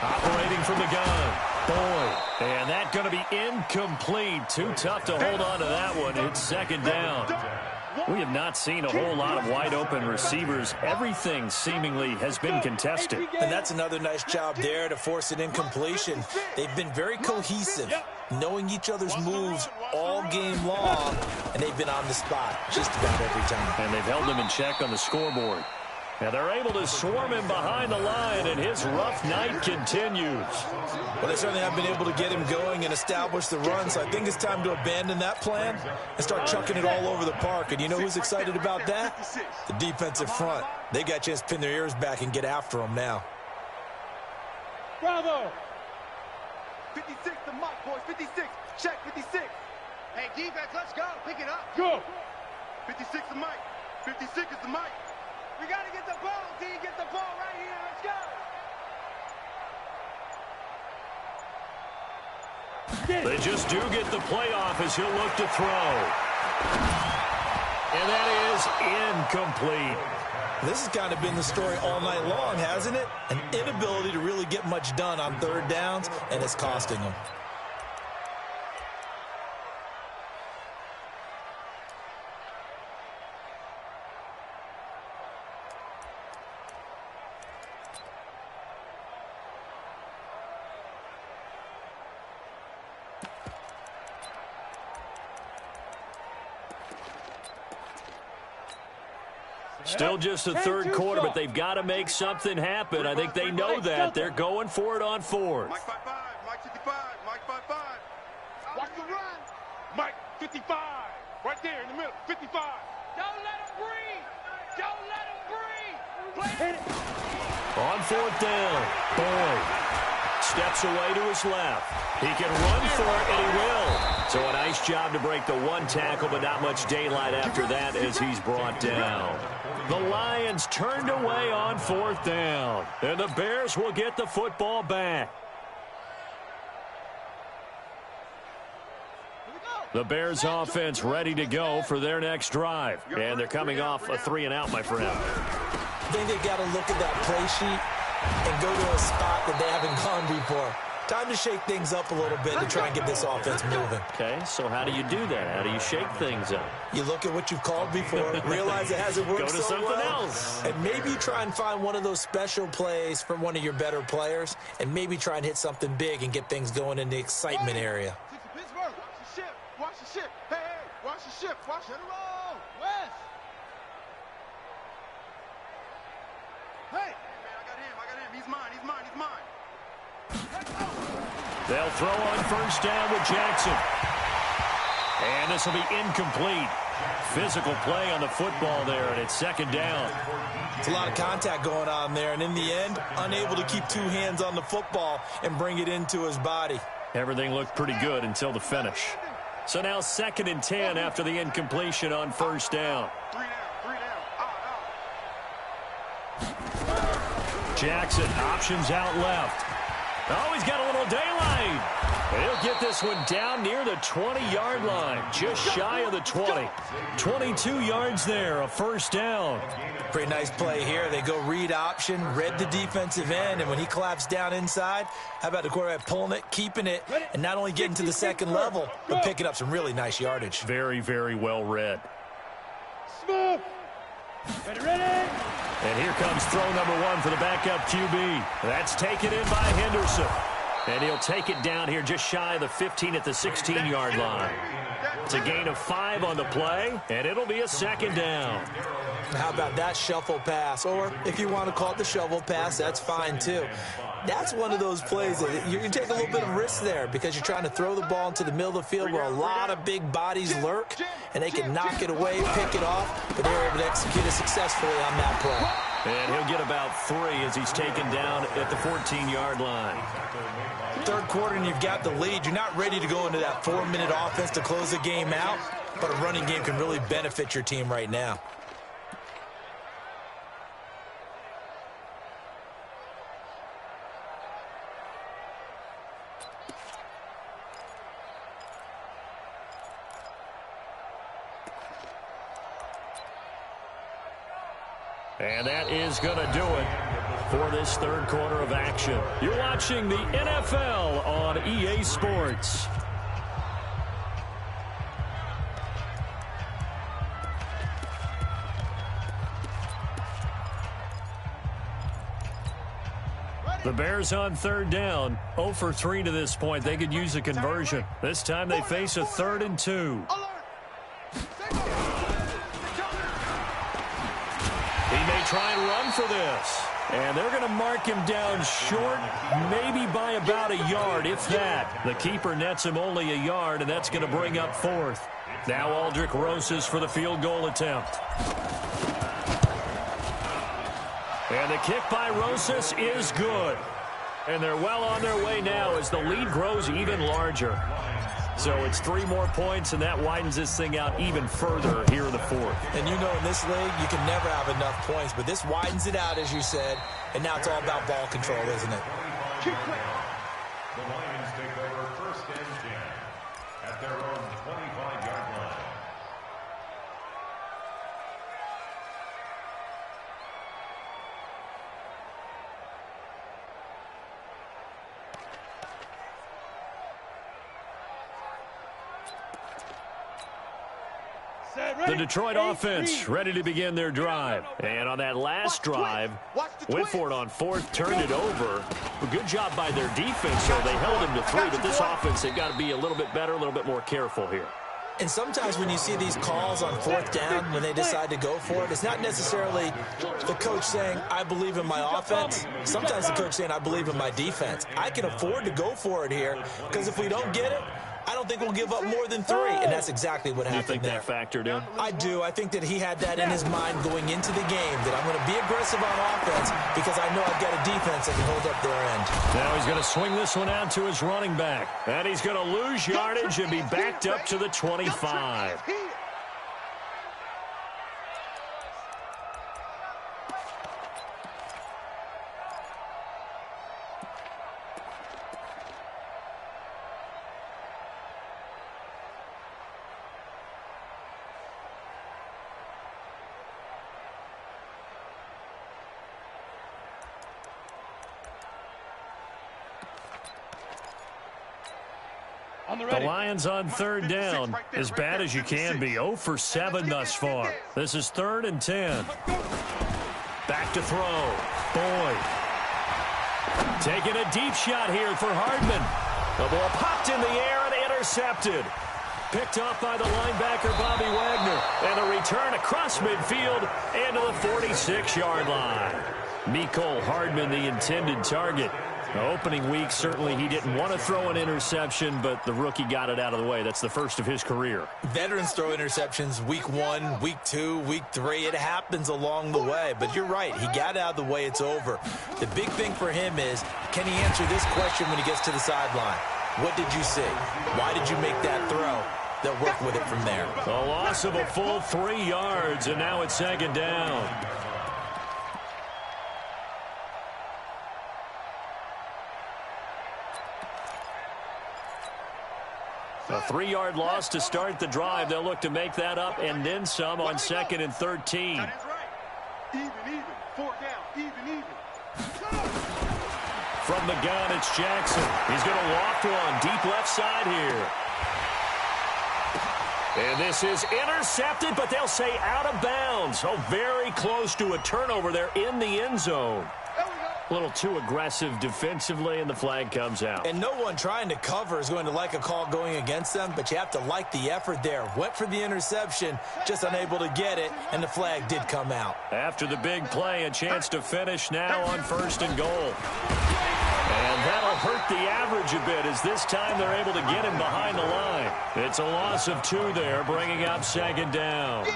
Operating from the gun, Boyd. And that going to be incomplete. Too tough to hold on to that one. It's 2nd down. We have not seen a whole lot of wide-open receivers. Everything seemingly has been contested. And that's another nice job there to force an incompletion. They've been very cohesive, knowing each other's moves all game long, and they've been on the spot just about every time. And they've held him in check on the scoreboard. And they're able to swarm him behind the line, and his rough night continues. Well, they certainly have been able to get him going and establish the run, so I think it's time to abandon that plan and start chucking it all over the park. And you know who's excited about that? The defensive front. They got a chance to pin their ears back and get after him now. Bravo. 56 to Mike, boys. 56. Check 56. Hey, defense, let's go. Pick it up. Go. 56 to Mike. 56 is the Mike. We got to get the ball, D. Get the ball right here. Let's go. They just do get the playoff as he'll look to throw. And that is incomplete. This has kind of been the story all night long, hasn't it? An inability to really get much done on 3rd downs, and it's costing them. Still just the 3rd quarter, but they've got to make something happen. I think they know that. They're going for it on 4th. Mike 5-5. Mike 55. Mike 5-5. Watch the run. Mike 55. Right there in the middle. 55. Don't let him breathe. Don't let him breathe. Hit it. On 4th down, Boyd steps away to his left. He can run for it, and he will. So a nice job to break the 1 tackle, but not much daylight after that as he's brought down. The Lions turned away on 4th down, and the Bears will get the football back. The Bears offense ready to go for their next drive. And they're coming off a 3-and-out, my friend. I think they've got to look at that play sheet and go to a spot that they haven't gone before. Time to shake things up a little bit to try and get this offense moving. Okay, so how do you do that? How do you shake things up? You look at what you've called before, realize it hasn't worked Go to so something well, else. and maybe try and find one of those special plays from one of your better players, and maybe try and hit something big and get things going in the excitement area. Pittsburgh, watch the ship. Watch the ship. Hey, watch the ship. Watch it roll. West. Hey, man, I got him. He's mine. They'll throw on first down with Jackson. And this will be incomplete. Physical play on the football there, and it's second down. It's a lot of contact going on there, and in the end, unable to keep two hands on the football and bring it into his body. Everything looked pretty good until the finish. So now 2nd and 10 after the incompletion on first down. 3 down. Jackson options out left. Oh, he's got a little daylight. He'll get this one down near the 20-yard line, just shy of the 20. 22 yards there, a first down. Pretty nice play here. They go read option, read the defensive end, and when he collapsed down inside, how about the quarterback pulling it, keeping it, and not only getting to the second level, but picking up some really nice yardage. Very, very well read. Smooth. Ready. And here comes throw number 1 for the backup QB. That's taken in by Henderson. And he'll take it down here just shy of the 15 at the 16-yard line. It's a gain of 5 on the play, and it'll be a second down. How about that shuffle pass? Or if you want to call it the shovel pass, that's fine too. That's one of those plays that you take a little bit of risk there because you're trying to throw the ball into the middle of the field where a lot of big bodies lurk, and they can knock it away, pick it off, but they're able to execute it successfully on that play. And he'll get about 3 as he's taken down at the 14-yard line. Third quarter and you've got the lead. You're not ready to go into that 4-minute offense to close the game out, but a running game can really benefit your team right now. And that is going to do it for this third quarter of action. You're watching the NFL on EA Sports. The Bears on third down, 0 for 3 to this point. They could use a conversion. This time they face a 3rd and 2. He may try and run for this. And they're going to mark him down short, maybe by about a yard, if that. The keeper nets him only a yard, and that's going to bring up 4th. Now Aldrich Rosas for the field goal attempt. And the kick by Rosas is good. And they're well on their way now as the lead grows even larger. So it's 3 more points, and that widens this thing out even further here in the 4th. And you know in this league, you can never have enough points, but this widens it out, as you said, and now it's all about ball control, isn't it? The Lions take over 1st and 10 at their own 25-yard line. The Detroit offense ready to begin their drive. And on that last drive, went for it on 4th, turned it over. Good job by their defense, so they held him to 3. But this offense, they've got to be a little bit better, a little bit more careful here. And sometimes when you see these calls on 4th down, when they decide to go for it, it's not necessarily the coach saying, I believe in my offense. Sometimes the coach saying, I believe in my defense. I can afford to go for it here because if we don't get it, I don't think we'll give up more than 3, and that's exactly what happened there. You think that factored in? I do. I think that he had that in his mind going into the game, that I'm going to be aggressive on offense because I know I've got a defense that can hold up their end. Now he's going to swing this one out to his running back. And he's going to lose yardage and be backed up to the 25. The Lions on third down, as bad as you can be. 0 for 7 thus far. This is 3rd and 10. Back to throw. Boyd. Taking a deep shot here for Hardman. The ball popped in the air and intercepted. Picked off by the linebacker, Bobby Wagner. And a return across midfield and to the 46-yard line. Mecole Hardman, the intended target. The opening week, certainly he didn't want to throw an interception, but the rookie got it out of the way. That's the first of his career. Veterans throw interceptions week 1, week 2, week 3. It happens along the way. But you're right. He got out of the way. It's over. The big thing for him is, can he answer this question when he gets to the sideline? What did you see? Why did you make that throw? They'll work with it from there. A loss of a full 3 yards, and now it's 2nd down. A 3-yard loss to start the drive. They'll look to make that up and then some on 2nd and 13. That is right. Even. 4 down. Even. From the gun, it's Jackson. He's going to loft one deep left side here. And this is intercepted, but they'll say out of bounds. So very close to a turnover there in the end zone. A little too aggressive defensively, and the flag comes out. And no one trying to cover is going to like a call going against them, but you have to like the effort there. Went for the interception, just unable to get it, and the flag did come out. After the big play, a chance to finish now on 1st and goal. And that'll hurt the average a bit, as this time they're able to get him behind the line. It's a loss of 2 there, bringing up 2nd down.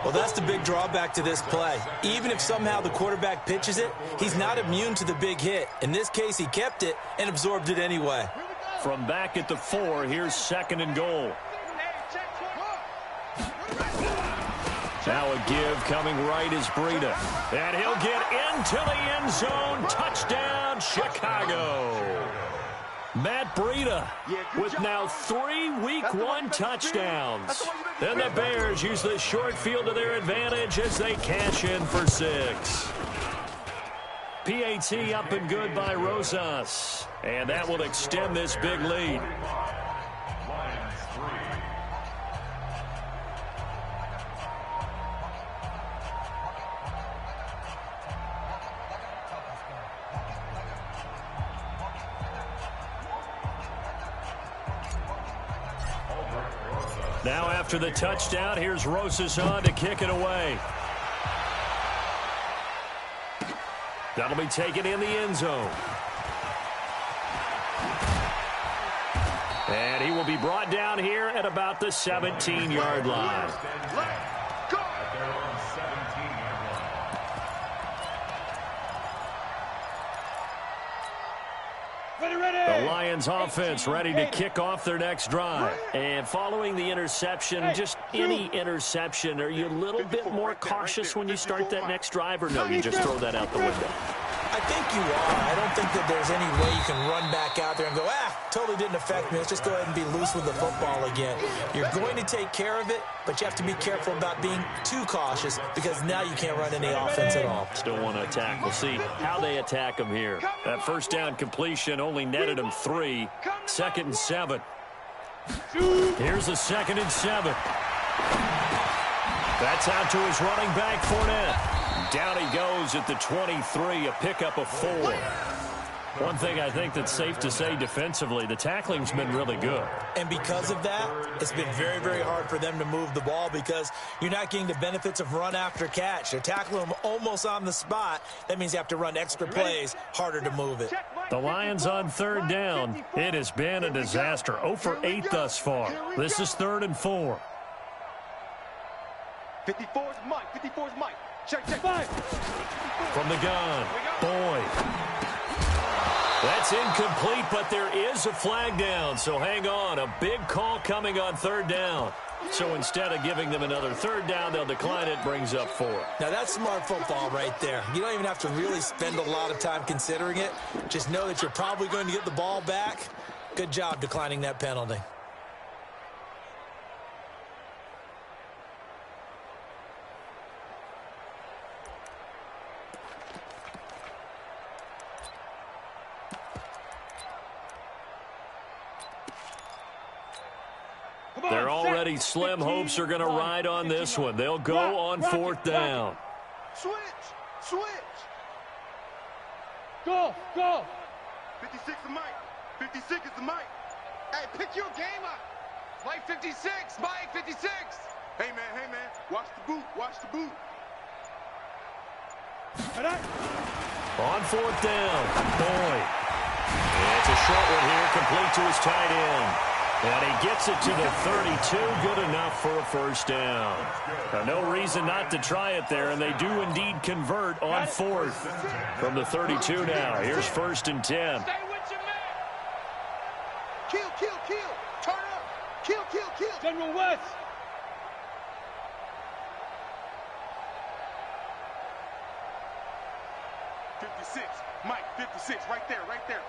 Well, that's the big drawback to this play. Even if somehow the quarterback pitches it, he's not immune to the big hit. In this case, he kept it and absorbed it anyway. From back at the 4, here's 2nd and goal. Now a give coming right is Breida. And he'll get into the end zone. Touchdown, Chicago. Matt Breida with now 3 Week 1 touchdowns. Then the Bears use the short field to their advantage as they cash in for 6. PAT up and good by Rosas. And that will extend this big lead. Now after the touchdown, here's Rosas on to kick it away. That'll be taken in the end zone. And he will be brought down here at about the 17-yard line. The Lions offense ready to kick off their next drive. And following the interception, just any interception, are you a little bit more cautious when you start that next drive, or no, you just throw that out the window? I think you are. I don't think that there's any way you can run back out there and go, totally didn't affect me. Let's just go ahead and be loose with the football again. You're going to take care of it, but you have to be careful about being too cautious, because now you can't run any offense at all. Still want to attack. We'll see how they attack them here. That first down completion only netted them 3. 2nd and 7. Here's the 2nd and 7. That's out to his running back, Fournette. Down he goes at the 23, a pickup of 4. One thing I think that's safe to say defensively, the tackling's been really good. And because of that, it's been very, very hard for them to move the ball, because you're not getting the benefits of run after catch. They're tackling them almost on the spot. That means you have to run extra plays, harder to move it. The Lions on 3rd down. It has been a disaster. 0 for 8 thus far. This is 3rd and 4. 54's Mike. 54's Mike. Check. 5. From the gun, Boyd. That's incomplete, but there is a flag down, so hang on. A big call coming on 3rd down. So instead of giving them another 3rd down, they'll decline it, brings up 4. Now that's smart football right there. You don't even have to really spend a lot of time considering it. Just know that you're probably going to get the ball back. Good job declining that penalty. They're already slim hopes are going to ride on this one. They'll go on fourth down. Switch. Go. 56 is Mike. 56 is the Mike. Hey, pick your game up. Mike 56. Mike 56. Hey, man. Watch the boot. On fourth down. Boyd. It's a short one here, complete to his tight end. And he gets it to the 32, good enough for a first down. Now, no reason not to try it there, and they do indeed convert on fourth from the 32 now. Here's first and 10. Stay with your man. Kill. Turn up. Kill. General West. Mike, 56, right there,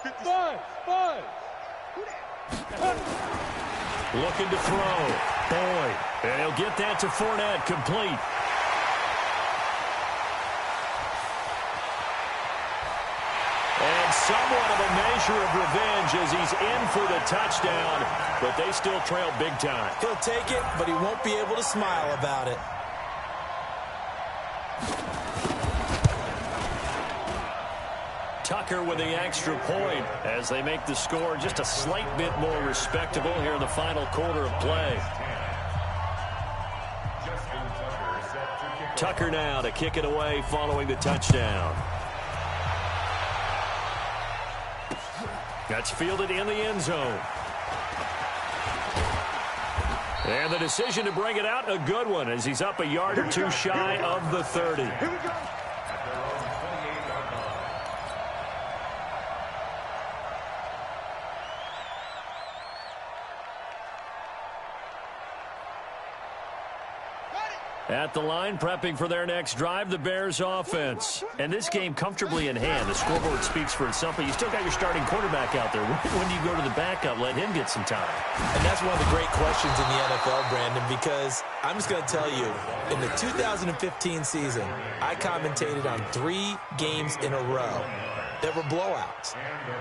56. Five. Who that? Looking to throw. Boyd. And he'll get that to Fournette, complete. And somewhat of a measure of revenge as he's in for the touchdown, but they still trail big time. He'll take it, but he won't be able to smile about it. Tucker with the extra point as they make the score just a slight bit more respectable here in the final quarter of play. Tucker now to kick it away following the touchdown. That's fielded in the end zone. And the decision to bring it out, a good one, as he's up a yard or two shy of the 30. Here we go. At the line, prepping for their next drive, the Bears offense. And this game comfortably in hand. The scoreboard speaks for itself, but you still got your starting quarterback out there. When do you go to the backup, let him get some time? And that's one of the great questions in the NFL, Brandon, because I'm just going to tell you, in the 2015 season, I commentated on 3 games in a row that were blowouts.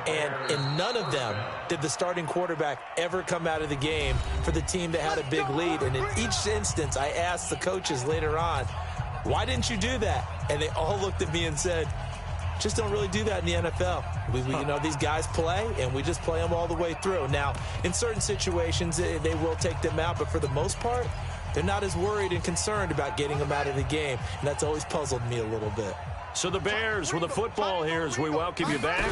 And in none of them did the starting quarterback ever come out of the game for the team that had a big lead. And in each instance, I asked the coaches later on, why didn't you do that? And they all looked at me and said, just don't really do that in the NFL. You know, these guys play, and we just play them all the way through. Now, in certain situations, they will take them out, but for the most part, they're not as worried and concerned about getting them out of the game. And that's always puzzled me a little bit. So the Bears with the football here as we welcome you back.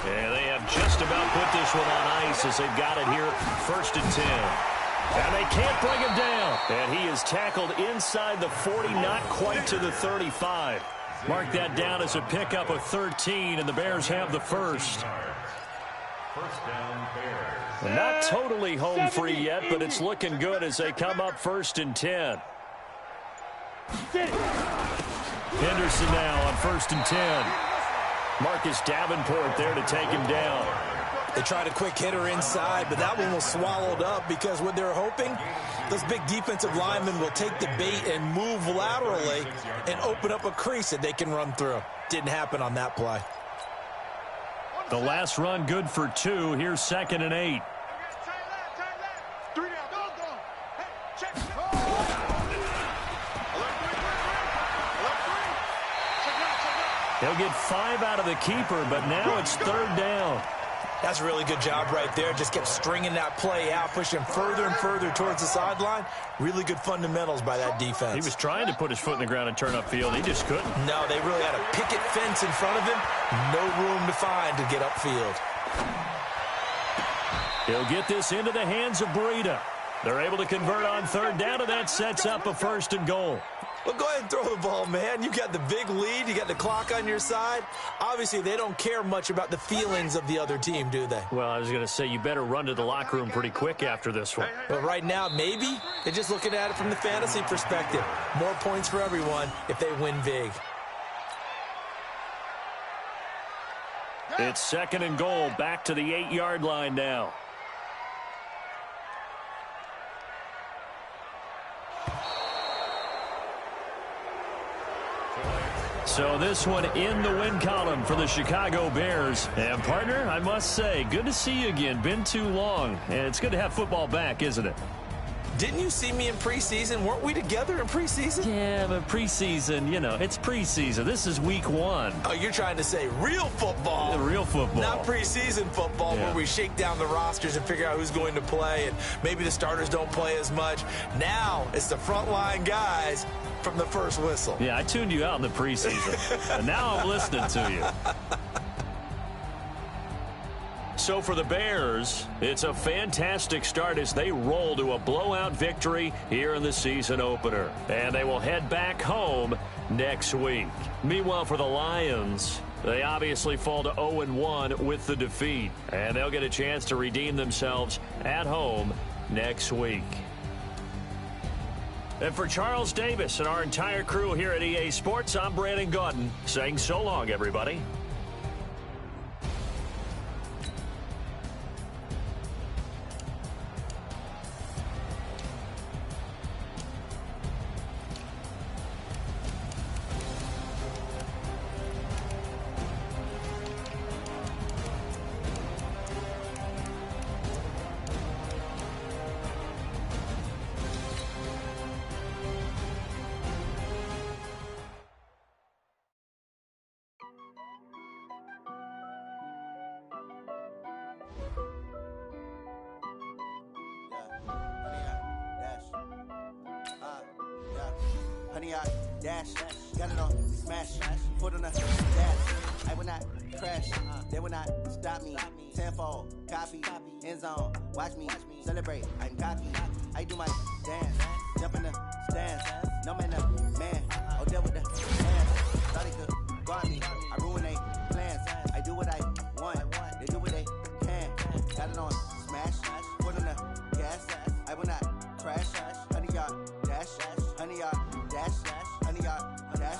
And they have just about put this one on ice as they've got it here, first and 10. And they can't bring him down. And he is tackled inside the 40, not quite to the 35. Mark that down as a pickup of 13, and the Bears have the first. First down, Bears. Not totally home free yet, but it's looking good as they come up first and 10. Henderson now on first and 10. Marcus Davenport there to take him down. They tried a quick hitter inside, but that one was swallowed up because what they're hoping, those big defensive linemen will take the bait and move laterally and open up a crease that they can run through. Didn't happen on that play. The last run good for 2. Here's second and 8. He'll get 5 out of the keeper, but now it's third down. That's a really good job right there. Just kept stringing that play out, pushing further and further towards the sideline. Really good fundamentals by that defense. He was trying to put his foot in the ground and turn upfield. He just couldn't. No, they really had a picket fence in front of him. No room to find to get upfield. He'll get this into the hands of Breida. They're able to convert on third down, and that sets up a first and goal. Well, go ahead and throw the ball, man. You got the big lead. You got the clock on your side. Obviously, they don't care much about the feelings of the other team, do they? Well, I was going to say, you better run to the locker room pretty quick after this one. But right now, maybe they're just looking at it from the fantasy perspective. More points for everyone if they win big. It's second and goal, back to the 8-yard line now. So this one in the win column for the Chicago Bears. And, partner, I must say, good to see you again. Been too long. And it's good to have football back, isn't it? Didn't you see me in preseason? Weren't we together in preseason? Yeah, but preseason, it's preseason. This is week 1. Oh, you're trying to say real football. Real football. Not preseason football where we shake down the rosters and figure out who's going to play, and maybe the starters don't play as much. Now it's the frontline guys from the first whistle. Yeah, I tuned you out in the preseason, and now I'm listening to you. So for the Bears, it's a fantastic start as they roll to a blowout victory here in the season opener. And they will head back home next week. Meanwhile, for the Lions, they obviously fall to 0-1 with the defeat. And they'll get a chance to redeem themselves at home next week. And for Charles Davis and our entire crew here at EA Sports, I'm Brandon Gaudin saying so long, everybody. Honey, I dash, got it on, smash, foot on the gas. I will not crash, they will not stop me. Tenfold, copy, end zone, watch me celebrate. I'm cocky, I do my dance, jump in the stands. No man, man, oh there with the hands. Thought he could guard me, I ruin they plans. I do what I want, they do what they can. Got it on, smash, foot on the gas. I will not crash, honey, y'all dash, honey, y'all dash, honey, y'all dash,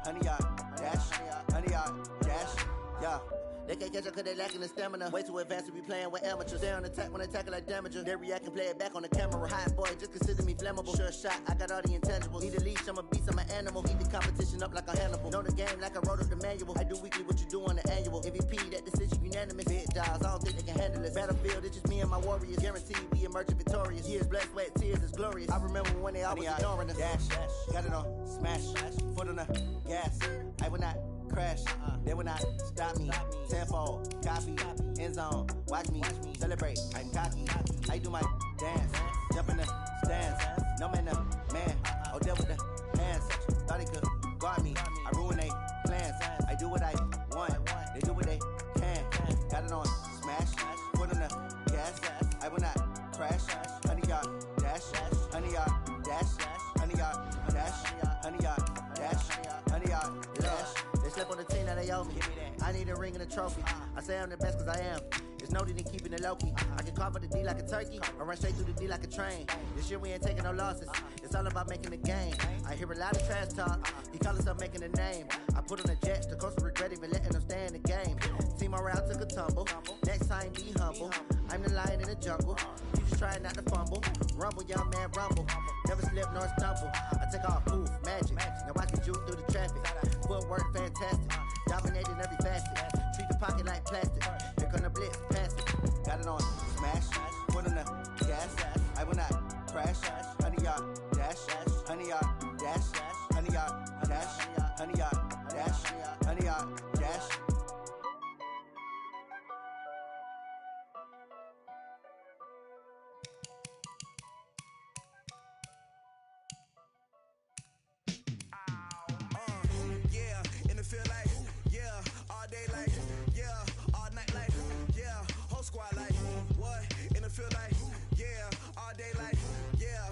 honey, y'all dash, honey, y'all dash, yeah. They can't catch up cause they lacking the stamina. Way too advanced to be playing with amateurs. They on attack when they tackle like damager. They react and play it back on the camera. Hot boy, just consider me flammable. Sure shot, I got all the intangibles. Need a leash, I'm a beast, I'm an animal. Heat the competition up like a Hannibal. Know the game like I wrote up the manual. I do weekly what you do on the annual. MVP, that decision unanimous. Big dogs, I don't think they can handle it. Battlefield, it's just me and my warriors. Guaranteed we emerge victorious. Years, blood, sweat, tears, is glorious. I remember when they always ignoring us. Dash, got it on, smash, foot on the gas. I will not crash, they will not stop me. Tenfold, copy, end zone, watch me celebrate. I'm cocky, I do my dance, jump in the stands. No man, oh there with the hands. Thought he could guard me, I ruin they plans. I do what I want, they do what they can. Got it on, smash, foot on the gas. I will not crash, honey y'all dash, honey y'all dash, honey y'all dash, honey y'all dash, honey y'all dash. They slip on the team that they owe me. I need a ring and a trophy. I say I'm the best cause I am. It's noted in keeping it low-key. I can carve up the D like a turkey or run straight through the D like a train. This year we ain't taking no losses. It's all about making the game. I hear a lot of trash talk. He call himself making a name. I put on the Jets. The coach will regret even letting them stay in the game. Team morale took a tumble. Next time be humble. I'm the lion in the jungle. You just try not to fumble. Rumble, young man, rumble. Never slip nor stumble. I take off, poof, magic. Now I can juke through the traffic. Footwork fantastic. Dominating every facet. Treat the pocket like plastic. Here come the blitz, pass it. Got it on, smash. Foot on the gas. I will not crash. Honey, y'all dash. Honey, y'all dash. Honey, y'all dash. Honey, y'all dash. Honey, y'all dash. Squad like what? In the field like yeah, all day like yeah,